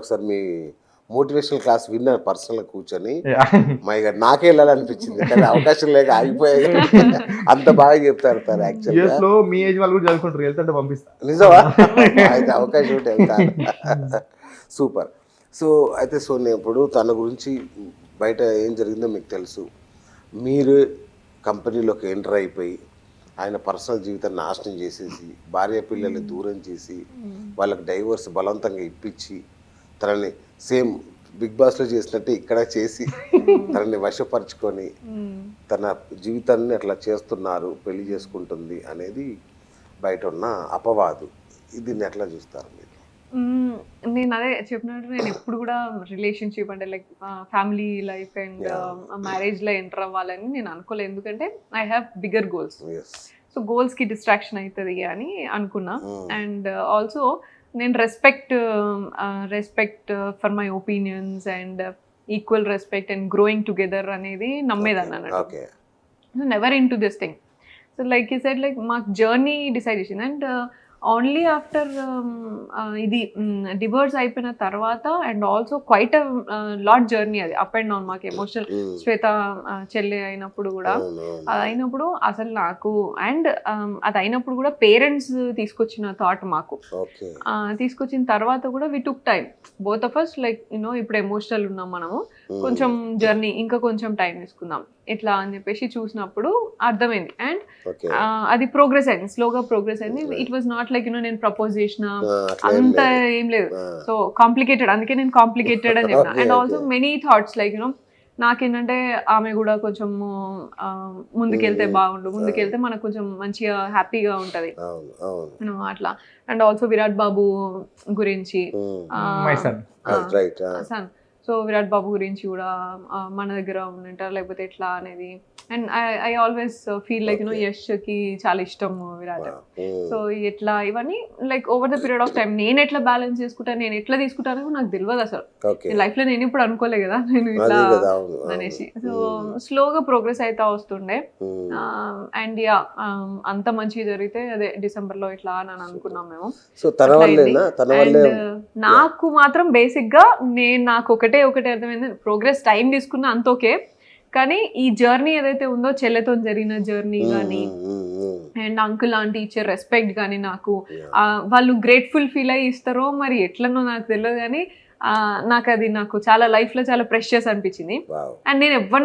ఒకసారి మీ motivational class విన్నాను పర్సనల్గా కూర్చొని. మై గాడ్ నాకే వెళ్ళాలనిపించింది కానీ అవకాశం లేక ఆగిపోయాయి. అంత బాగా చెప్తారు సార్ యాక్చువల్గా. యూఎస్ లో మీ ఏజ్ వాళ్ళు కూడా చదువుకుంటారు, వెళ్తుంటే పంపిస్తా. నిజమా? అయితే అవకాశం ఉంటే వెళ్తాను. సూపర్. సో అయితే సోనియా ఇప్పుడు తన గురించి బయట ఏం జరిగిందో మీకు తెలుసు. మీరు కంపెనీలోకి ఎంటర్ అయిపోయి ఆయన పర్సనల్ జీవితాన్ని నాశనం చేసేసి భార్య పిల్లల్ని దూరం చేసి వాళ్ళకి డైవర్స్ బలవంతంగా ఇప్పించి తనని సేమ్ బిగ్ బాస్లో చేసినట్టే ఇక్కడ చేసి తనని వశపరుచుకొని తన జీవితాన్ని అట్లా చేస్తున్నారు, పెళ్లి చేసుకుంటుంది అనేది బయట ఉన్న అపవాదు. దీన్ని ఎట్లా చూస్తారు మీరు? నేను అదే చెప్పినట్టు నేను ఎప్పుడు కూడా రిలేషన్షిప్ అంటే లైక్ ఫ్యామిలీ లైఫ్ అండ్ మ్యారేజ్లో ఎంటర్ అవ్వాలని నేను అనుకోలేదు. ఎందుకంటే I have bigger goals. So గోల్స్కి డిస్ట్రాక్షన్ అవుతుంది అని అనుకున్నా. అండ్ ఆల్సో నేను respect for my opinions and equal respect and growing together అనేది నమ్మేదాన్ని అన్నట్టు. Never into this thing. So like you said like మాకు జర్నీ డిసైడ్ చేసింది. అండ్ ఓన్లీ ఆఫ్టర్ ఇది డివోర్స్ అయిపోయిన తర్వాత and also quite lot journey అది up and down మాకు ఎమోషనల్. శ్వేత చెల్లి అయినప్పుడు కూడా అది అయినప్పుడు అసలు నాకు అండ్ అది అయినప్పుడు కూడా పేరెంట్స్ తీసుకొచ్చిన థాట్ మాకు తీసుకొచ్చిన తర్వాత కూడా we took time both of us like you know ఇప్పుడు ఎమోషనల్ ఉన్నాం మనము, కొంచెం జర్నీ ఇంకా కొంచెం టైం తీసుకుందాం ఇట్లా అని చెప్పేసి చూసినప్పుడు అర్థమైంది. అండ్ అది ప్రోగ్రెస్ అయింది, స్లోగా ప్రోగ్రెస్ అయింది. It was not like you know నేను ప్రపోజ్ చేసిన అంత ఏం లేదు. సో కాంప్లికేటెడ్, అందుకే నేను కాంప్లికేటెడ్ అని చెప్పిన. And also many thoughts like you know నాకేంటంటే ఆమె కూడా కొంచెం ముందుకెళ్తే బాగుండు, ముందుకెళ్తే మనకు కొంచెం మంచిగా హ్యాపీగా ఉంటది అట్లా. అండ్ ఆల్సో విరాట్ బాబు గురించి సన్, సో విరాట్ బాబు గురించి కూడా మన దగ్గర ఉంటారు లేకపోతే ఎట్లా అనేది. And I always feel like you know యష్కి చాలా ఇష్టం విరాట్. సో ఎట్లా ఇవన్నీ like over the period of time నేను ఎట్లా బ్యాలెన్స్ చేసుకుంటాను, నేను ఎట్లా తీసుకుంటానో నాకు తెలియదు అసలు. లైఫ్ లో నేను ఇప్పుడు అనుకోలే కదా నేను ఇట్లా అనేసి. సో స్లోగా ప్రోగ్రెస్ అయితే వస్తుండే. అండ్ యా అంత మంచిగా జరిగితే అదే డిసెంబర్ లో ఇట్లా అని అనుకున్నాం మేము. అండ్ నాకు మాత్రం బేసిక్ గా నాకు ఒకటే అర్థమైంది, ప్రోగ్రెస్ టైం తీసుకున్నా అంత ఓకే, కానీ ఈ జర్నీ ఏదైతే ఉందో చెల్లెతో జరిగిన జర్నీ కానీ అండ్ అంకుల్ ఆంటీ ఇచ్చే రెస్పెక్ట్ కానీ నాకు వాళ్ళు గ్రేట్ఫుల్ ఫీల్ అయ్యి ఇస్తారో మరి ఎట్లనో నాకు తెలియదు, కానీ నాకు చాలా లైఫ్ లో చాలా ప్రెషియస్ అనిపించింది. అండ్ నేను ఎవరి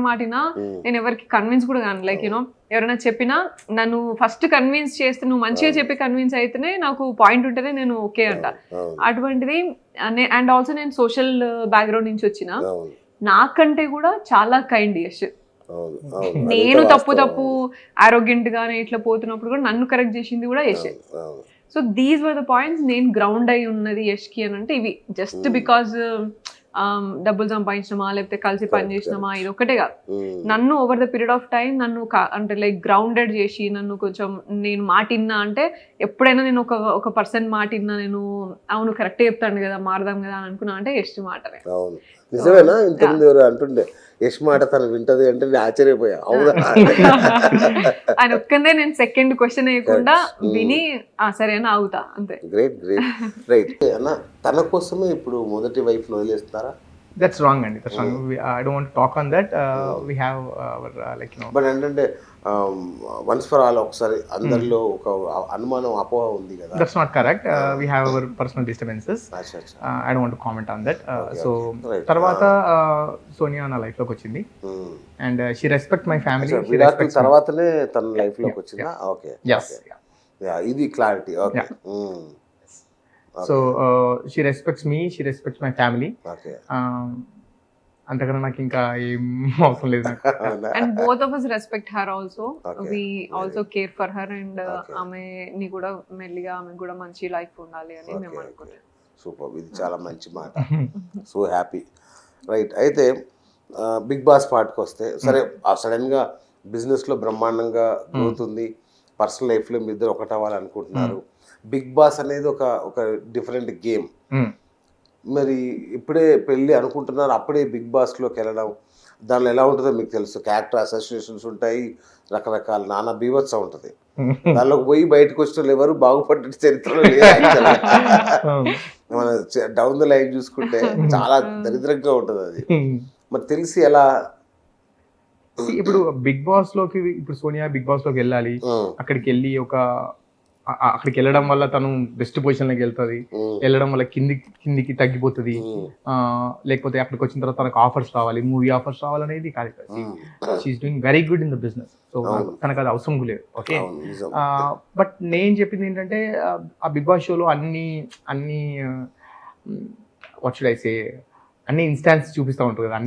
మాటినా నేను ఎవరికి కన్విన్స్ కూడా కాను. లైక్ యూనో ఎవరైనా చెప్పినా నన్ను ఫస్ట్ కన్విన్స్ చేస్తే, నువ్వు మంచిగా చెప్పి కన్విన్స్ అయితేనే నాకు పాయింట్ ఉంటేనే నేను ఓకే అంట. అటువంటిది. అండ్ ఆల్సో నేను సోషల్ బ్యాక్గ్రౌండ్ నుంచి వచ్చిన, నాకంటే కూడా చాలా కైండ్ యష్. నేను తప్పు ఆరోగ్యంట్ గానే ఇట్లా పోతున్నప్పుడు కూడా నన్ను కరెక్ట్ చేసింది కూడా Yash. So these were the points. నేను గ్రౌండ్ అయి ఉన్నది యష్కి అని అంటే ఇవి జస్ట్ బికాజ్ డబ్బులు సంపాదించినామా లేకపోతే కలిసి పని చేసినామా ఇది ఒకటే కాదు. నన్ను over the period of time నన్ను అంటే లైక్ గ్రౌండెడ్ చేసి నన్ను కొంచెం నేను మాటిన్నా అంటే ఎప్పుడైనా నేను ఒక పర్సన్ మాటిన్నా నేను అవును కరెక్టే చెప్తాను కదా మారదాం కదా అని అనుకున్నా అంటే యష్ మాటనే. నిజమేనా? ఇంతకుముందు ఎవరు అంటుండే యష్ మాట తను వింటది అంటే నేను ఆశ్చర్యపోయా. అవునా? ఆయన ఒక్కనే నేను సెకండ్ క్వశ్చన్ వేయకుండా విని సరే అని ఆగుతా అంతే. గ్రేట్ రైట్ అన్న. తన కోసమే ఇప్పుడు మొదటి వైఫ్ వదిలేస్తారా? That's wrong అండి. That's wrong. I don't want to talk on that. We have our like you know. But అంటే వన్స్ ఫర్ ఆల్ ఒకసారి అందరిలో ఒక అనుమానం అపోహ ఉంది కదా. That's not correct. We have our personal disturbances. I don't want to comment on that. So తర్వాత సోనియా నా లైఫ్ లోకి వచ్చింది and she respect my family. Virat తర్వాతనే తన లైఫ్ లోకి వచ్చిందా? ఓకే. Yes. ఇది clarity. Okay. So she respects me, she respects my family. Okay. అంతకన్నా నాకు ఇంకా ఏం అవసరం లేదు నాకు. And both of us respect her also. We also care for her and ఆమెని కూడా మెల్లిగా ఆమె కూడా మంచి లైఫ్ ఉండాలి అని మేము అనుకుంటాం. సూపర్. ఇది చాలా మంచి మాట. So happy. రైట్. అయితే బిగ్ బాస్ పార్ట్కి వస్తే సరే సడన్గా బిజినెస్లో బ్రహ్మాండంగా గ్రోత్ ఉంది, పర్సనల్ లైఫ్లో మీ ఇద్దరు ఒకటవ్వాలనుకుంటున్నారు. బిగ్ బాస్ అనేది ఒక డిఫరెంట్ గేమ్. మరి ఇప్పుడే పెళ్ళి అనుకుంటున్నారు, అప్పుడే బిగ్ బాస్లోకి వెళ్ళడం దానిలో ఎలా ఉంటుందో మీకు తెలుసు. క్యారెక్టర్ అసోసియేషన్స్ ఉంటాయి, రకరకాల నానా బీభత్సం ఉంటుంది. దానిలోకి పోయి బయటకు వచ్చిన వాళ్ళు ఎవరు బాగుపడ్డ చరిత్రలో లేదు actually. మన డౌన్ ద లైన్ చూసుకుంటే చాలా దరిద్రంగా ఉంటుంది అది. మరి తెలిసి ఎలా ఇప్పుడు బిగ్ బాస్ లోకి ఇప్పుడు సోనియా బిగ్ బాస్ లోకి వెళ్ళాలి, అక్కడికి వెళ్ళి అక్కడికి వెళ్ళడం వల్ల తను బెస్ట్ పొజిషన్ లోకి వెళ్తుంది, వెళ్ళడం వల్ల కిందికి తగ్గిపోతుంది, లేకపోతే అక్కడికి వచ్చిన తర్వాత తనకు ఆఫర్స్ రావాలి, మూవీ ఆఫర్స్ రావాలనేది కాదు. She's doing very good in the business. So తనకు అది అవసరం లేదు. ఓకే, బట్ నేను చెప్పింది ఏంటంటే ఆ బిగ్ బాస్ షోలో అన్ని వాట్ షుడ్ ఐ సే అన్ని ఇన్స్టాన్స్ చూపిస్తూ ఉంటారు కదా,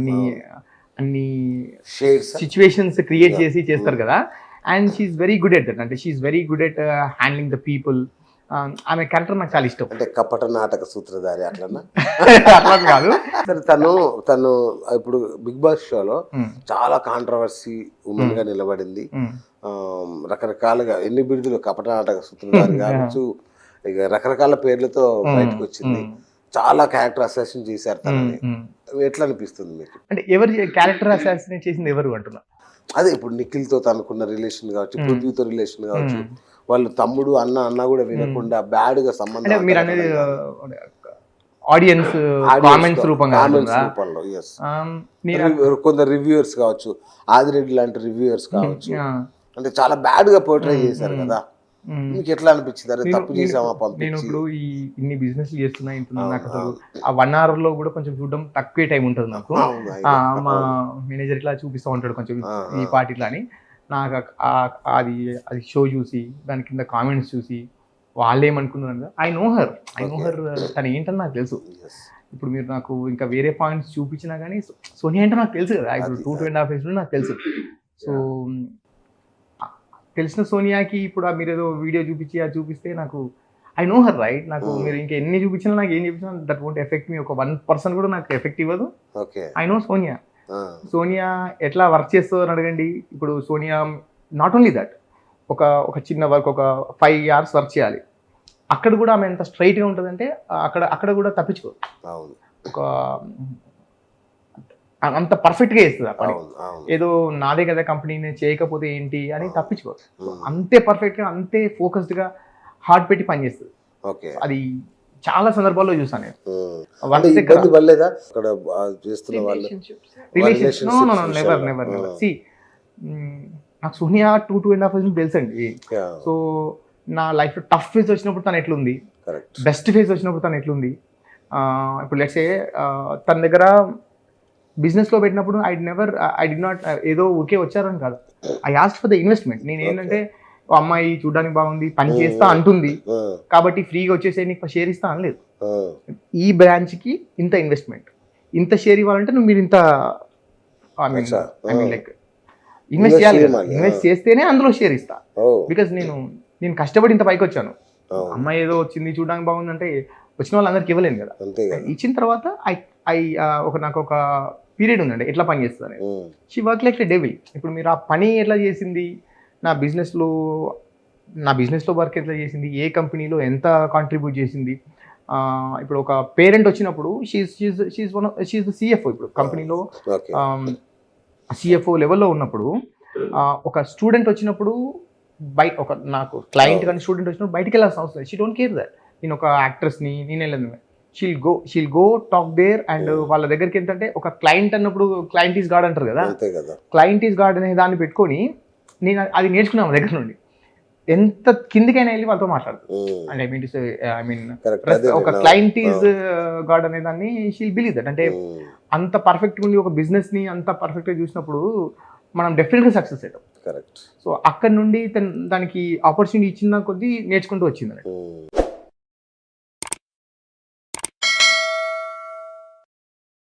అన్ని సిచ్యువేషన్స్ క్రియేట్ చేసి చేస్తారు కదా. And she's very good at that. అంటే she's very good at handling the people. ఆమె క్యారెక్టర్ నాకు చాలా ఇష్టం. అంటే కపట నాటక సూత్రధారి అట్లన్నా అట్లా కాదు. సరే, తను ఇప్పుడు బిగ్ బాస్ షోలో చాలా కాంట్రవర్సీ ఉమెన్ గా నిలబడింది. రకరకాలుగా ఎన్ని బిరుదులు, కపట నాటక సూత్రధారి కావచ్చు, ఇక రకరకాల పేర్లతో బయటకు వచ్చింది. చాలా క్యారెక్టర్ అసాసిన్ చేశారు తనని. ఎట్లా అనిపిస్తుంది మీకు? అంటే ఎవరు క్యారెక్టర్ అసాసినేట్ చేసింది ఎవరు అంటున్నా? అదే ఇప్పుడు నిఖిల్తో తనకున్న రిలేషన్ కావచ్చు, పృథ్వీతో రిలేషన్ కావచ్చు, వాళ్ళు తమ్ముడు అన్న కూడా వినకుండా బ్యాడ్ గా సంబంధం. మీరు అనేది ఆడియన్స్ కామెంట్స్ రూపంలో కొందరు రివ్యూయర్స్ కావచ్చు, ఆదిరెడ్డి లాంటి రివ్యూయర్స్ కావచ్చు, అంటే చాలా బ్యాడ్ గా పోర్ట్రే చేశారు కదా. మీకు ఎట్లా అనిపించింది? అరే తప్పు చేసామా పంపించి. నేను ఇప్పుడు ఇన్ని బిజినెస్ చేస్తున్నా, నాకు అసలు ఆ 1 hour లో కూడా కొంచెం చూడడం తక్కువే టైం ఉంటుంది నాకు. మా మేనేజర్ ఇట్లా చూపిస్తూ ఉంటాడు కొంచెం ఈ పార్టీ ఇట్లా అని. నాకు అది షో చూసి దాని కింద కామెంట్స్ చూసి వాళ్ళు ఏమనుకున్నారు, ఐ నో హర్ తను ఏంటని నాకు తెలుసు. ఇప్పుడు మీరు నాకు ఇంకా వేరే పాయింట్స్ చూపించినా కానీ సోనియా అంటే నాకు తెలుసు కదా. ఇప్పుడు 2.5 years నాకు తెలుసు. సో తెలిసిన సోనియాకి ఇప్పుడు మీరు ఏదో వీడియో చూపిస్తే నాకు ఐ నో హర్ రైట్. నాకు మీరు ఇంకా ఎన్ని చూపించినా, నాకు ఏం చూపించినా దట్ వోంట్ ఎఫెక్ట్ మీ. ఒక 1% కూడా నాకు ఎఫెక్ట్ ఇవ్వదు. ఐ నో సోనియా ఎట్లా వర్క్ చేస్తుందో అని అడగండి. ఇప్పుడు సోనియా నాట్ ఓన్లీ దట్, ఒక చిన్న వర్క్ ఒక 5 hours వర్క్ చేయాలి, అక్కడ కూడా ఆమె ఎంత స్ట్రైట్గా ఉంటుందంటే అక్కడ కూడా తప్పించుకోదు. ఒక అంత పర్ఫెక్ట్గా చేస్తుంది ఆ పని. ఏదో నాదే కదా కంపెనీ, నేను చేయకపోతే ఏంటి అని తప్పించుకోదు. అంతే పర్ఫెక్ట్గా, అంతే ఫోకస్డ్గా హార్ట్ పెట్టి పనిచేస్తుంది. అది చాలా సందర్భాల్లో చూసాను నేను. నాకు సోనియా 2.5 years తెలుసండి. సో నా లైఫ్లో టఫ్ ఫేజ్ వచ్చినప్పుడు తను ఎట్లుంది, బెస్ట్ ఫేజ్ వచ్చినప్పుడు తను ఎట్లుంది. ఇప్పుడు లెట్స్ సే తన దగ్గర బిజినెస్లో పెట్టినప్పుడు ఐ డి నాట్ ఏదో ఊరికే వచ్చారని కాదు, I asked for the investment. నేను ఏంటంటే అమ్మాయి చూడడానికి బాగుంది, పని చేస్తా అంటుంది కాబట్టి ఫ్రీగా వచ్చేసి నీకు షేర్ ఇస్తా అనలేదు. ఈ బ్రాంచ్కి ఇంత ఇన్వెస్ట్మెంట్, ఇంత షేర్ ఇవ్వాలంటే మీరు ఇంత ఐ మీన్ లైక్ ఇన్వెస్ట్ చేయాలి. ఇన్వెస్ట్ చేస్తేనే అందులో షేర్ ఇస్తా. బికాజ్ నేను కష్టపడి ఇంత పైకి వచ్చాను. అమ్మాయి ఏదో వచ్చింది చూడడానికి బాగుందంటే వచ్చిన వాళ్ళందరికి ఇవ్వలేను కదా. ఇచ్చిన తర్వాత నాకు ఒక పీరియడ్ ఉందండి ఎట్లా పని చేస్తుంది. She work like a devil. ఇప్పుడు మీరు ఆ పని ఎట్లా చేసింది, నా బిజినెస్లో వర్క్ ఎట్లా చేసింది, ఏ కంపెనీలో ఎంత కాంట్రిబ్యూట్ చేసింది. ఇప్పుడు ఒక పేరెంట్ వచ్చినప్పుడు షీఈస్ ద సిఎఫ్ఓ. ఇప్పుడు కంపెనీలో సిఎఫ్ఓ లెవెల్లో ఉన్నప్పుడు ఒక స్టూడెంట్ వచ్చినప్పుడు నాకు క్లయింట్ కానీ స్టూడెంట్ వచ్చినప్పుడు బయటికి వెళ్ళాల్సిన అవసరం లేదు. She don't care that. నేను ఒక యాక్ట్రెస్ని, నేను వెళ్ళను. She'll go talk there and వాళ్ళ దగ్గరికి ఏంటంటే ఒక క్లయింట్ అన్నప్పుడు క్లయింట్ ఈజ్ గాడ్ అంటారు కదా. క్లయింట్ ఈజ్ గాడ్ అనే దాన్ని పెట్టుకొని నేను అది నేర్చుకున్నాను దగ్గర నుండి. ఎంత కిందికైనా వెళ్ళి వాళ్ళతో మాట్లాడదు. అండ్ ఐ మీన్ ఒక క్లయింట్ ఈజ్ గాడ్ అనే దాన్ని షీల్ బిలీవ్ దట్. అంటే అంత పర్ఫెక్ట్గా ఉండి ఒక బిజినెస్ని అంత పర్ఫెక్ట్గా చూసినప్పుడు మనం డెఫినెట్గా సక్సెస్ అవుతాం. సో అక్కడ నుండి దానికి ఆపర్చునిటీ ఇచ్చిన కొద్దీ నేర్చుకుంటూ వచ్చింది.